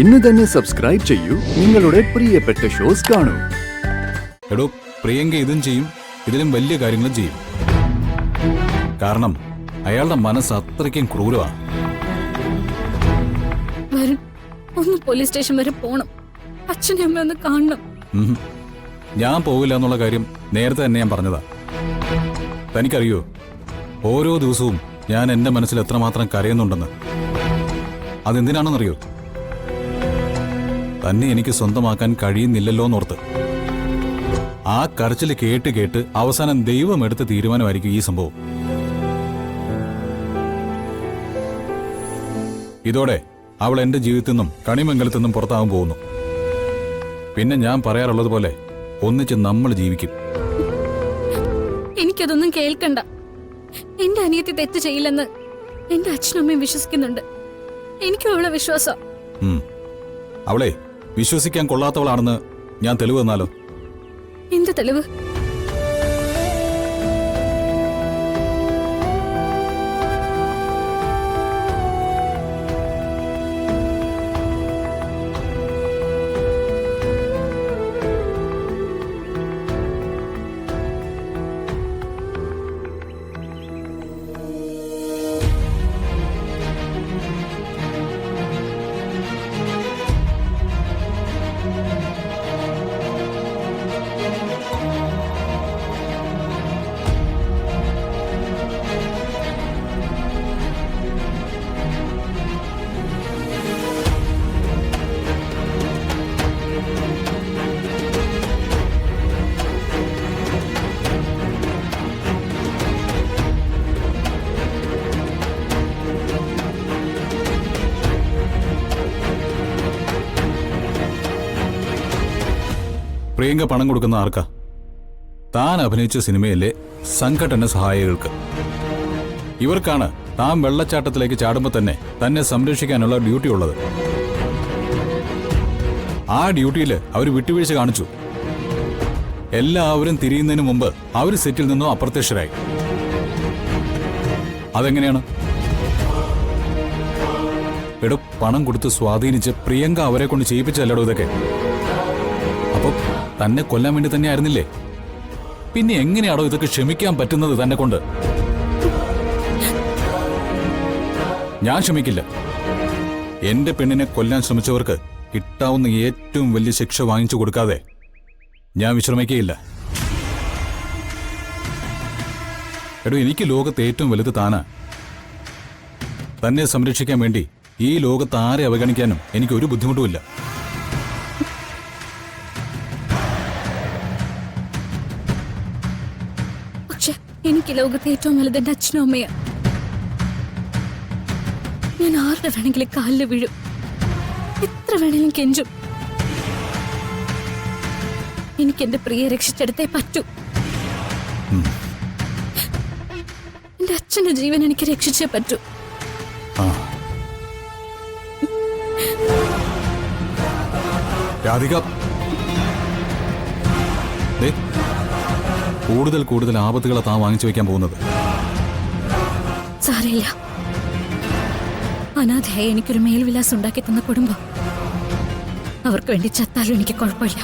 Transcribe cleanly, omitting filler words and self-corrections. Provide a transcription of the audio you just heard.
ഇന്ന് തന്നെ സബ്സ്ക്രൈബ് ചെയ്യൂ, നിങ്ങളുടെ പ്രിയപ്പെട്ട ഷോസ് കാണൂ. എടോ, പ്രിയങ്ക ഇതും ചെയ്യും, ഇതിലും വലിയ കാര്യങ്ങളും ചെയ്യും. കാരണം അയാളുടെ മനസ്സ് അത്രയ്ക്കും ക്രൂരമാണ്. ഒന്ന് പോലീസ് സ്റ്റേഷൻ വരെ പോണം, അച്ഛനെ അമ്മ ഒന്ന് കാണണം. ഞാൻ പോകില്ല എന്നുള്ള കാര്യം നേരത്തെ തന്നെ ഞാൻ പറഞ്ഞതാ. തനിക്കറിയോ, ഓരോ ദിവസവും ഞാൻ എന്റെ മനസ്സിൽ എത്രമാത്രം കരയുന്നുണ്ടെന്ന്. അതെന്തിനാണെന്നറിയോ? തന്നെ എനിക്ക് സ്വന്തമാക്കാൻ കഴിയുന്നില്ലല്ലോ എന്നോർത്ത്. ആ കരച്ചിൽ കേട്ട് കേട്ട് അവസാനം ദൈവം എടുത്ത തീരുമാനമായിരിക്കും ഈ സംഭവം. ഇതോടെ അവൾ എന്റെ ജീവിതത്തിൽ നിന്നും കണിമംഗലത്തു നിന്നും പുറത്താകാൻ പോകുന്നു. പിന്നെ ഞാൻ പറയാറുള്ളത് പോലെ ഒന്നിച്ച് നമ്മൾ ജീവിക്കും. എനിക്കതൊന്നും കേൾക്കണ്ട. എന്റെ അനിയത്തി തെറ്റ് ചെയ്യില്ലെന്ന് എന്റെ അച്ഛനും അമ്മയും വിശ്വസിക്കുന്നുണ്ട്. എനിക്കും അവളെ വിശ്വാസം. അവളെ വിശ്വസിക്കാൻ കൊള്ളാത്തവളാണെന്ന് ഞാൻ തെളിവ് തന്നാലോ? എന്ത് തെളിവ്? പ്രിയങ്ക പണം കൊടുക്കുന്ന ആർക്കാ? താൻ അഭിനയിച്ച സിനിമയിലെ സംഘടന സഹായികൾക്ക്. ഇവർക്കാണ് താൻ വെള്ളച്ചാട്ടത്തിലേക്ക് ചാടുമ്പോൾ തന്നെ സംരക്ഷിക്കാനുള്ള ഡ്യൂട്ടി ഉള്ളത്. ആ ഡ്യൂട്ടിയിൽ അവർ വിട്ടുവീഴ്ച കാണിച്ചു. എല്ലാവരും തിരിയുന്നതിന് മുമ്പ് അവർ സെറ്റിൽ നിന്നും അപ്രത്യക്ഷരായി. അതെങ്ങനെയാണ്? എടോ, പണം കൊടുത്ത് സ്വാധീനിച്ച് പ്രിയങ്ക അവരെ കൊണ്ട് ചെയ്യിപ്പിച്ചല്ലോ ഇതൊക്കെ. അപ്പൊ തന്നെ കൊല്ലാൻ വേണ്ടി തന്നെ ആയിരുന്നില്ലേ? പിന്നെ എങ്ങനെയാണോ ഇതൊക്കെ ക്ഷമിക്കാൻ പറ്റുന്നത് തന്നെ കൊണ്ട്? ഞാൻ ക്ഷമിക്കില്ല. എന്റെ പെണ്ണിനെ കൊല്ലാൻ ശ്രമിച്ചവർക്ക് കിട്ടാവുന്ന ഏറ്റവും വലിയ ശിക്ഷ വാങ്ങിച്ചു കൊടുക്കാതെ ഞാൻ വിശ്രമിക്കുകയില്ല. എടോ, എനിക്ക് ലോകത്ത് ഏറ്റവും വലുത് താനാ. തന്നെ സംരക്ഷിക്കാൻ വേണ്ടി ഈ ലോകത്ത് ആരെ അവഗണിക്കാനും എനിക്ക് ഒരു ബുദ്ധിമുട്ടുമില്ല. എനിക്ക് ലോകത്തെ ഏറ്റവും വലുത് എന്റെ അച്ഛനും അമ്മയാ. ഞാൻ ആരുടെ വേണമെങ്കിലും കാലിൽ വീഴും, എത്ര വേണമെങ്കിലും കെഞ്ചും. എനിക്ക് എന്റെ പ്രിയെ രക്ഷിച്ചെടുത്തേ പറ്റൂ. എന്റെ അച്ഛന്റെ ജീവൻ എനിക്ക് രക്ഷിച്ചേ പറ്റൂ. കൂടുതൽ ആപത്തുകളെ താൻ വാങ്ങിച്ചു വെക്കാൻ പോകുന്നത്. സാരമില്ല, അനാഥയായി എനിക്കൊരു മേൽവിലാസം ഉണ്ടാക്കി തന്ന കുടുംബം, അവർക്ക് വേണ്ടി ചത്താലും എനിക്ക് കുഴപ്പമില്ല.